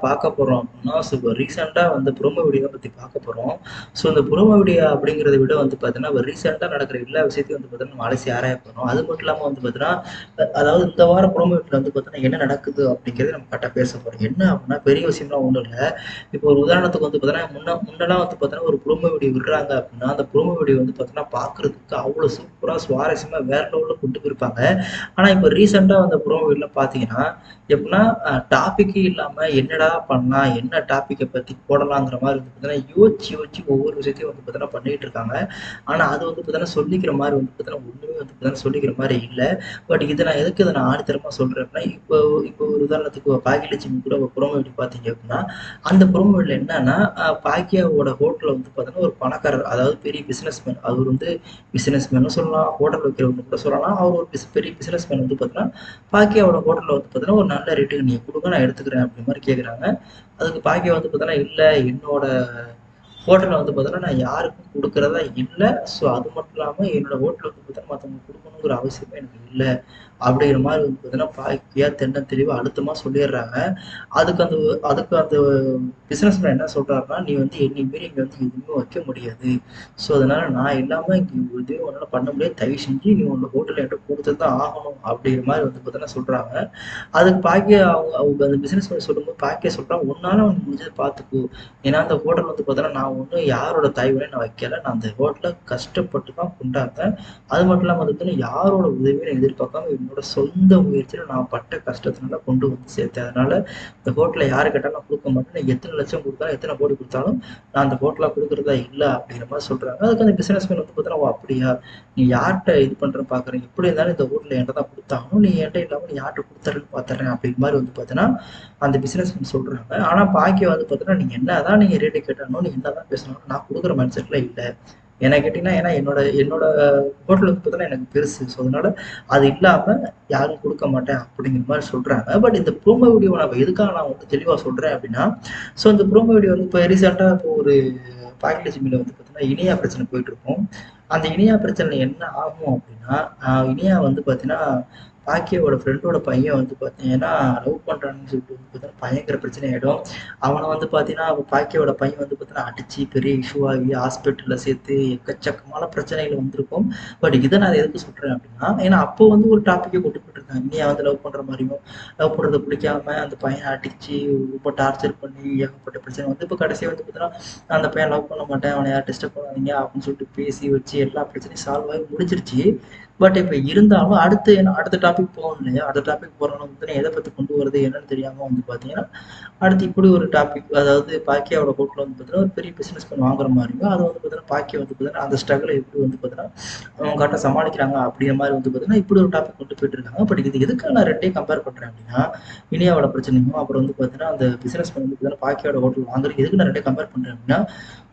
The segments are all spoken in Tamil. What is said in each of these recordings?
பார்க்க போறோம் அப்படின்னா, ஸோ இப்போ ரீசென்ட்டா வந்த ப்ரோமோ வீடியோ பத்தி பார்க்க போறோம். ஸோ இந்த ப்ரோமோ வீடியோ அப்படிங்கிறத விட வந்து பார்த்தீங்கன்னா, ஒரு ரீசென்ட்டா நடக்கிற எல்லா விஷயத்தையும் வந்து பார்த்தீங்கன்னா, நம்ம அலசி ஆராய போறோம். அது மட்டும் இல்லாம வந்து பார்த்தீங்கன்னா, அதாவது இந்த வாரம் ப்ரோமோ வீடியோல வந்து பார்த்தீங்கன்னா, என்ன நடக்குது அப்படிங்கிறத நம்ம கரெக்ட்டா பேச போறோம். என்ன அப்படின்னா, பெரிய விஷயம்லாம் ஒண்ணும் இல்ல. இப்போ ஒரு உதாரணத்துக்கு வந்து பார்த்தீங்கன்னா, முன்னலாம் வந்து பார்த்தீங்கன்னா, ஒரு ப்ரோமோ வீடியோ விடுறாங்க அப்படின்னா, அந்த ப்ரோமோ வீடியோ வந்து பார்த்தீங்கன்னா, பார்க்கறதுக்கு அவ்வளோ சூப்பரா, சுவாரஸ்யமா வேற லெவல்ல கொண்டு போயிருப்பாங்க. ஆனா, இப்போ ரீசென்ட்டா வந்த ப்ரோமோ வீடியோல பார்த்தீங்கன்னா, எப்படின்னா டாபிக்கே இல்லாம என்னடா பண்ணலாம்? என்ன டாபிக்க பத்தி போடலாங்கிற மாரி வந்து பார்த்தீங்கன்னா, யோசிச்சு யோசிச்சு ஒவ்வொரு விஷயத்தையும் வந்து பார்த்தீங்கன்னா பண்ணிட்டு இருக்காங்க. ஆனா அது வந்து பார்த்தீங்கன்னா, சொல்லிக்கிற மாரி வந்து பார்த்தீங்கன்னா, ஒண்ணுமே வந்து பார்த்தீங்கன்னா சொல்லிக்கிற மாரி இல்ல. பட் இத நான் ஆணித்தரமா சொல்றேன் அப்படின்னா, இப்போ இப்போ ஒரு உதாரணத்துக்கு பாக்கியலட்சுமி கூட ஒரு ப்ரோமோ வீடியோ பார்த்தீங்க அப்படின்னா, அந்த ப்ரோமோ வீடியோல என்னன்னா, பாக்கியாவோட ஹோட்டல்ல வந்து பார்த்தீங்கன்னா, ஒரு பணக்காரர் அதாவது பெரிய பிசினஸ் மேன். அவர் வந்து பிசினஸ் மேன்னு சொல்லலாம், ஹோட்டல் வைக்கிறவர்ன்னு கூட சொல்லலாம். அவர் ஒரு பெரிய பிசினஸ் மேன் வந்து பார்த்தீங்கன்னா, பாக்கியாவோட ஹோட்டல்ல வந்து பார்த்தீங்கன்னா, ஒரு நல்ல ரேட்டுக்கு நீங்க குடுங்க நான் எடுத்துக்கிறேன் அப்படி மாரி கேட்குறாங்க. அதுக்கு பாக்கியா வந்து பார்த்தீங்கன்னா, இல்ல என்னோட ஹோட்டல்ல வந்து பார்த்தீங்கன்னா, நான் யாருக்கும் குடுக்குறதா இல்ல. ஸோ அது மட்டும் இல்லாம என்னோட ஹோட்டல்ல வந்து பார்த்தீங்கன்னா, மத்தவங்களுக்கு குடுக்கணுங்கிற அவசியமே எனக்கு இல்ல. அப்படிங்கிற மாரி வந்து பார்த்தீங்கன்னா, பாக்கியா தெள்ளத் தெளிவா அழுத்தமா சொல்லிர்றாங்க. அதுக்கு அந்த அதுக்கு அந்த பிசினஸ் மேன் என்ன சொல்றாருன்னா, "நீ வந்து என்னைய மீறி இங்க வந்து எதுவுமே வைக்க முடியாது. ஸோ அதனால நான் இல்லாம இங்க எதுவுமே உன்னால பண்ண முடியாது. தயவு செஞ்சு நீ உன்னோட ஹோட்டல்ல என்கிட்ட குடுத்து தான் ஆகணும்." அப்படிங்கிற மாரி வந்து பார்த்தீங்கன்னா சொல்றாங்க. அதுக்கு பாக்கியா அவங்க அவங்க அந்த பிசினஸ் மேன் சொல்லும்போது பாக்கியா சொல்றான், "உன்னால உனக்கு முடிஞ்சத பார்த்துக்கோ. ஏன்னா அந்த ஹோட்டல் வந்து பார்த்தீங்கன்னா, நான் ஒண்ணும் யாரோட தயவுலயும் நான் வைக்கல. நான் அந்த ஹோட்டல கஷ்டப்பட்டு தான் கொண்டாந்தேன். அது மட்டும் இல்லாம வந்து பார்த்தீங்கன்னா, யாரோட உதவியும் நான் எதிர்பார்க்காம என்னோட சொந்த முயற்சியில நான் பட்ட கஷ்டத்தினால கொண்டு வந்து சேர்த்தேன். அதனால இந்த ஹோட்டல யாரு கேட்டாலும் நான் குடுக்க மாட்டேன். நீ எத்தன லட்சம் குடுத்தாலும், எத்தன கோடி குடுத்தாலும் நான் அந்த ஹோட்டல குடுக்குறதா இல்ல." அப்படிங்கிற மாரி சொல்றாங்க. அதுக்கு அந்த பிசினஸ் மேன் வந்து பார்த்தீங்கன்னா, "ஓ! அப்படியா? நீ யார்ட்ட இது பண்றன்னு பார்க்குறீங்க? எப்படி இருந்தாலும் இந்த ஹோட்டல என்ட்ட தான் குடுத்தாகணும். நீ என்ட்ட இல்லாம நீ யார்ட்ட குடுத்தர்றன்னு பார்த்துடுறேன்." அப்படிங்கிற மாரி வந்து பார்த்தீங்கன்னா, அந்த பிசினஸ் மேன் சொல்றாங்க. ஆனா பாக்கியா வந்து பார்த்தீங்கன்னா, "நீங்க என்னதான் நீங்க ரேட்டு கேட்டாலும், நீங்க என்னதான் பேசினாலும் நான் குடுக்குற மைண்ட் செட்ல இல்ல. என்ன கேட்டீங்கன்னா, ஏன்னா என்னோட என்னோட ஹோட்டல் வந்து பார்த்தீங்கன்னா எனக்கு பெருசு. ஸோ அதனால அது இல்லாம யாரும் குடுக்க மாட்டேன்." அப்படிங்கிற மாரி சொல்றாங்க. பட் இந்த ப்ரோமோ வீடியோவ எதுக்காக நான் வந்து தெளிவா சொல்றேன் அப்படின்னா, ஸோ இந்த ப்ரோமோ வீடியோ வந்து இப்ப ரீசென்ட்டா இப்போ ஒரு பாக்கியலட்சுமில வந்து பார்த்தீங்கன்னா, இனியா பிரச்சனை போயிட்டு இருக்கும். அந்த இனியா பிரச்சனைல என்ன ஆகும் அப்படின்னா, இனியா வந்து பார்த்தீங்கன்னா, பாக்கியாவோட ஃப்ரெண்டோட பையன் வந்து பார்த்தீங்கன்னா, லவ் பண்றான்னு சொல்லிட்டு வந்து பார்த்தீங்கன்னா, பயங்கர பிரச்சனை ஆயிடும். அவன வந்து பார்த்தீங்கன்னா, பாக்கியாவோட பையன் வந்து பார்த்தீங்கன்னா, அடிச்சு பெரிய இஷ்யூ ஆகி ஹாஸ்பிட்டல்ல சேர்த்து எக்கச்சக்கமான பிரச்சனைகள் வந்திருக்கும். பட் இத நான் எதுக்கு சொல்றேன் அப்படின்னா, ஏன்னா அப்போ வந்து ஒரு டாபிக்க கொண்டு போட்டுருக்காங்க. இனியா வந்து லவ் பண்ற மாரியும், லவ் பண்றது பிடிக்காம அந்த பையன அடிச்சு ரொம்ப டார்ச்சர் பண்ணி ஏகப்பட்ட பிரச்சனை வந்து இப்ப கடைசியா வந்து பார்த்தீங்கன்னா, அந்த பையன் லவ் பண்ண மாட்டேன். அவன யாரும் டிஸ்டர்ப் பண்ணாதீங்க அப்படின்னு சொல்லிட்டு பேசி வச்சு எல்லா பிரச்சனையும் சால்வ் ஆகி முடிஞ்சிருச்சு. பட் இப்ப இருந்தாலும் அடுத்து அடுத்த டாபிக் போகணும் இல்லையா? அடுத்த டாபிக் போறோம்னா வந்து எத பத்தி கொண்டு வரது என்னன்னு தெரியாம வந்து பார்த்தீங்கன்னா, அடுத்து இப்படி ஒரு டாபிக் அதாவது பாக்கியாவோட ஹோட்டல்ல வந்து பார்த்தீங்கன்னா, ஒரு பெரிய பிசினஸ் மேன் வாங்குற மாரியும், அத வந்து பார்த்தீங்கன்னா, பாக்கியா வந்து பார்த்தீங்கன்னா, அந்த ஸ்ட்ரகுல எப்படி வந்து பார்த்தீங்கன்னா, அவங்க கரெக்ட்டா சமாளிக்கிறாங்க அப்படிங்கிற மாரி வந்து பார்த்தீங்கன்னா, இப்படி ஒரு டாபிக் கொண்டு போயிட்டு இருக்காங்க. பட் இது எதுக்காக நான் 2யும் கம்பேர் பண்றேன் அப்படின்னா, இனியாவோட பிரச்சனையும், அப்புறம் வந்து பார்த்தீங்கன்னா, அந்த பிசினஸ் மேன் வந்து பார்த்தீங்கன்னா, பாக்கியாவோட ஹோட்டல் வாங்குறது எதுக்கு நான் 2யும் கம்பேர் பண்றேன் அப்படின்னா,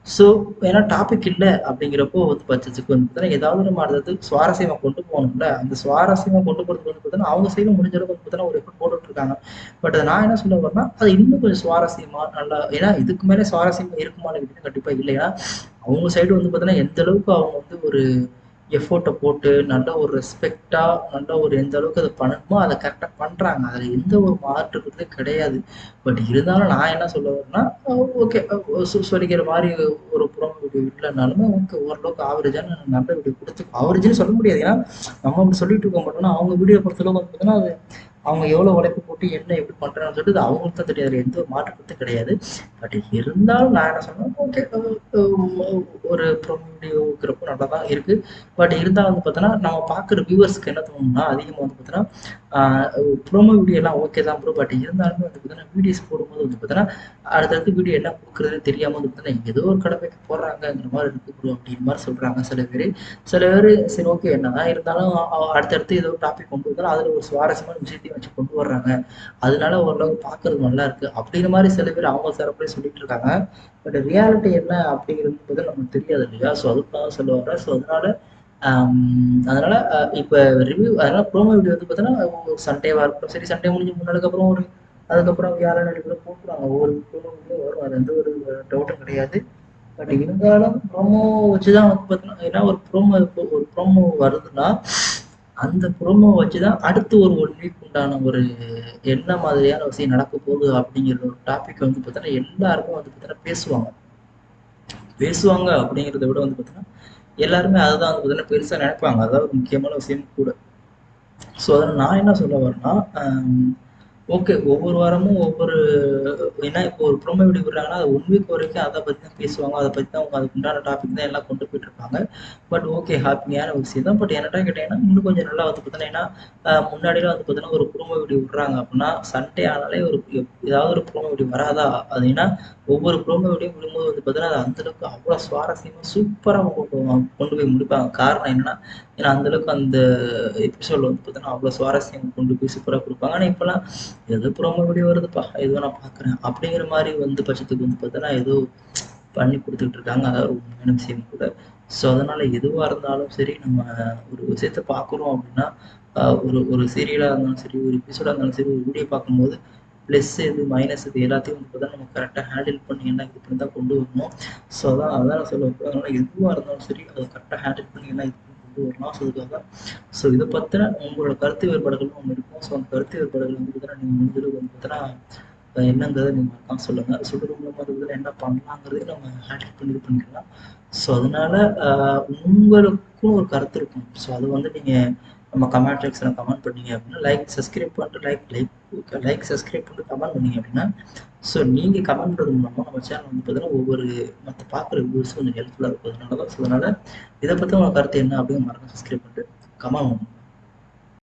ஸோ ஏன்னா டாபிக் இல்ல அப்படிங்கிறப்போ வந்து பட்சத்துக்கு வந்து பார்த்தீங்கன்னா, ஏதாவது நம்ம அடுத்தது சுவாரஸ்யமா கொண்டு போகணும்ல. அந்த சுவாரஸ்யமா கொண்டு போறதுக்கு வந்து பார்த்தீங்கன்னா, அவங்க சைடுல முடிஞ்ச அளவுக்கு வந்து பார்த்தீங்கன்னா, ஒரு எஃபோர்ட் போட்டுட்டு இருக்காங்க. பட் அத நான் என்ன சொல்ல வரேன்னா, அது இன்னும் கொஞ்சம் சுவாரஸ்யமா நல்லா ஏன்னா இதுக்கு மேல சுவாரஸ்யமா இருக்குமான்னு கேட்டீங்கன்னா, கண்டிப்பா இல்ல. ஏன்னா அவங்க சைடு வந்து பார்த்தீங்கன்னா, எந்த அளவுக்கு அவங்க வந்து ஒரு எஃபோர்ட்ட போட்டு நல்ல ஒரு ரெஸ்பெக்ட்டா நல்ல ஒரு எந்த அளவுக்கு அத பண்ணணுமோ, அத கரெக்ட்டா பண்றாங்க. அதுல எந்த ஒரு மாற்று கருத்துமே கிடையாது. பட் இருந்தாலும் நான் என்ன சொல்ல வரேன்னா, ஓகே சொல்லிக்கிற மாரி ஒரு ப்ரோமோ வீடியோ இல்லனாலுமே ஓகே ஓரளவுக்கு ஆவரேஜான நல்ல வீடியோ குடுத்து ஆவரேஜ்ன்னு சொல்ல முடியாது. ஏன்னா, நம்ம அப்படி சொல்லிட்டு இருக்க மாட்டோம்னா, அவங்க வீடியோ பொறுத்தளவுக்கு வந்து பார்த்தீங்கன்னா, அது அவங்க எவ்வளோ உழைப்பு போட்டு என்ன எப்படி பண்றாங்கன்னு சொல்லிட்டு அது அவங்களுக்கு தான் தெரியும். அதுல எந்த ஒரு மாற்று கருத்தும் கிடையாது. பட் இருந்தாலும் நான் என்ன சொன்னேன், ஓகே ஒரு ப்ரோமோ வீடியோங்கிறப்போ நல்லா தான் இருக்கு. பட் இருந்தாலும் வந்து பார்த்தோன்னா, நம்ம பார்க்குற வியூவர்ஸ்க்கு என்ன தோணும்னா, அதிகமா வந்து பார்த்தோன்னா, ப்ரோமோ வீடியோ எல்லாம் ஓகே தான் ப்ரோ. பட் இருந்தாலுமே வந்து பார்த்தீங்கன்னா, வீடியோஸ் போடும்போது வந்து பார்த்தோன்னா, அடுத்தடுத்து வீடியோ என்ன குடுக்குறதுன்னு தெரியாம வந்து பார்த்தீங்கன்னா, ஏதோ ஒரு கடமைக்கு போடுறாங்கங்கிற மாரி இருக்கு ப்ரோ அப்படின்ற மாரி சொல்றாங்க சில பேரு. சில பேரு சரி ஓகே என்னதான் இருந்தாலும் அடுத்தடுத்து ஏதோ ஒரு டாபிக் கொண்டு வந்தாலும், அதுல ஒரு சுவாரஸ்யமான விஷயத்தையும் வச்சு கொண்டு வர்றாங்க. அதனால ஓரளவு பார்க்கறது நல்லா இருக்கு. அப்படிங்கிற மாரி சில பேர் அவங்க தரப்புலயே சொல்லிட்டு இருக்காங்க. பட் ரியாலிட்டி என்ன அப்படிங்கிறது நமக்கு தெரியாது இல்லையா? ஸோ அதுக்காக சொல்ல வரேன். ஸோ அதனால இப்ப அதனால ப்ரோமோ வீடியோ வந்து பார்த்தீங்கன்னா, ஒரு சண்டேவா இருக்கட்டும் சரி, சண்டே முடிஞ்சு 3 நாளுக்கு அப்புறம் அதுக்கப்புறம் வியாழன், வெள்ளிக்கிழமை போட்டுருவாங்க. ஒவ்வொரு ப்ரோமோ வீடியோ வரும். அது எந்த ஒரு டவுட்டும் கிடையாது. பட் இருந்தாலும் ப்ரோமோ வச்சு தான் வந்து பார்த்தீங்கன்னா, ஏன்னா ஒரு ப்ரோமோ இப்போ ஒரு ப்ரோமோ வருதுன்னா, அந்த ப்ரோமோ வச்சுதான் அடுத்து ஒரு 1 வீக் உண்டான ஒரு என்ன மாதிரியான விஷயம் நடக்க போகுது அப்படிங்கிற ஒரு டாபிக் வந்து பார்த்தீங்கன்னா எல்லாருமே வந்து பார்த்தீங்கன்னா பேசுவாங்க. பேசுவாங்க அப்படிங்கிறத விட வந்து பார்த்தீங்கன்னா எல்லாருமே அதுதான் வந்து பார்த்தீங்கன்னா பெருசா நினைப்பாங்க. அதாவது ஒரு முக்கியமான விஷயம் கூட. ஸோ அதில் நான் என்ன சொல்ல வரேன்னா, ஓகே ஒவ்வொரு வாரமும் ஒவ்வொரு ஏன்னா இப்போ ஒரு ப்ரோமோ வீடியோ விடுறாங்கன்னா, அது 1 வீக் வரைக்கும் அத பத்தி தான் பேசுவாங்க. அத பத்தி தான் அவங்க அதுக்கு உண்டான டாபிக் தான் எல்லாம் கொண்டு போயிட்டு இருப்பாங்க. பட் ஓகே ஹாப்பியான விஷயம் தான். பட் என்னட்ட கேட்டீங்கன்னா, இன்னும் கொஞ்சம் நல்லா வந்து பார்த்தீங்கன்னா, ஏன்னா முன்னாடிலாம் வந்து பார்த்தீங்கன்னா, ஒரு ப்ரோமோ வீடியோ விடுறாங்க அப்படின்னா, சண்டே ஆனாலே ஒரு ஏதாவது ஒரு ப்ரோமோ வீடியோ வராதா? அது ஏன்னா ஒவ்வொரு ப்ரோமோ வீடியோ விடும்போது வந்து பார்த்தீங்கன்னா, அது அந்த அளவுக்கு அவ்வளோ சுவாரஸ்யமா சூப்பரா கொண்டு போய் முடிப்பாங்க. காரணம் என்னன்னா, ஏன்னா அந்த அளவுக்கு அந்த எபிசோட்ல வந்து பார்த்தீங்கன்னா, அவ்வளோ சுவாரஸ்யம் கொண்டு போய் சூப்பரா குடுப்பாங்க. ஆனா இப்பலாம் ஏதோ ப்ரோமோ வீடியோ வருதுப்பா, ஏதோ நான் பார்க்குறேன். அப்படிங்கிற மாரி வந்து பட்சத்துக்கு வந்து பார்த்தீங்கன்னா, ஏதோ பண்ணி குடுத்துட்டு இருக்காங்க. அதான் ஒரு உண்மையான விஷயம் கூட. ஸோ அதனால எதுவா இருந்தாலும் சரி, நம்ம ஒரு விஷயத்த பார்க்குறோம் அப்படின்னா, ஒரு ஒரு சீரியலா இருந்தாலும் சரி, ஒரு எபிசோடா இருந்தாலும் சரி, ஒரு வீடியோ பார்க்கும்போது ப்ளஸ் எது, மைனஸ் எது எல்லாத்தையும் வந்து பார்த்தீங்கன்னா, நம்ம கரெக்ட்டா ஹேண்டில் பண்ணி எல்லாம் இது பண்ணி தான் கொண்டு வரணும். ஸோ அதான் நான் சொல்ல வரேன். அதனால எதுவா இருந்தாலும் சரி, அத கரெக்ட்டா ஹேண்டில் பண்ணி எல்லாம் இது பண்ணி கொண்டு வரலாம். ஸோ அதுக்காக தான் ஸோ இத பத்தின உங்களோட கருத்து வேறுபாடுகள்னு ஒண்ணு இருக்கும். ஸோ அந்த கருத்து வேறுபாடுகள் வந்து பார்த்தீங்கன்னா, நீங்க முடிஞ்ச அளவுக்கு வந்து பார்த்தீங்கன்னா என்னங்கிறத நீங்க மறக்காம சொல்லுங்க. சொல்றது மூலமா இதுல என்ன பண்ணலாங்கிறதையும் நம்ம ஹேண்டில் பண்ணி இது பண்ணிக்கலாம். ஸோ அதனால உங்களுக்கும் ஒரு கருத்து இருக்கும். ஸோ அது வந்து நீங்க நம்ம கமெண்ட் செக்ஷன்ல கமெண்ட் பண்ணீங்க அப்படின்னா, லைக், சப்ஸ்கிரைப் பண்ணிட்டு சப்ஸ்கிரைப் பண்ணிட்டு கமெண்ட் பண்ணீங்க அப்படின்னா, ஸோ நீங்க கமெண்ட் பண்றது மூலமா நம்ம சேனல் வந்து பார்த்தீங்கன்னா, ஒவ்வொரு மத்த பார்க்குற வியூவர்ஸும் கொஞ்சம் ஹெல்ப்ஃபுல்லா இருக்கும். அதனால தான். ஸோ அதனால இத பத்தி உங்க கருத்து என்ன அப்படின்னு மறக்காம சப்ஸ்கிரைப் பண்ணிட்டு கமெண்ட் பண்ணுங்க.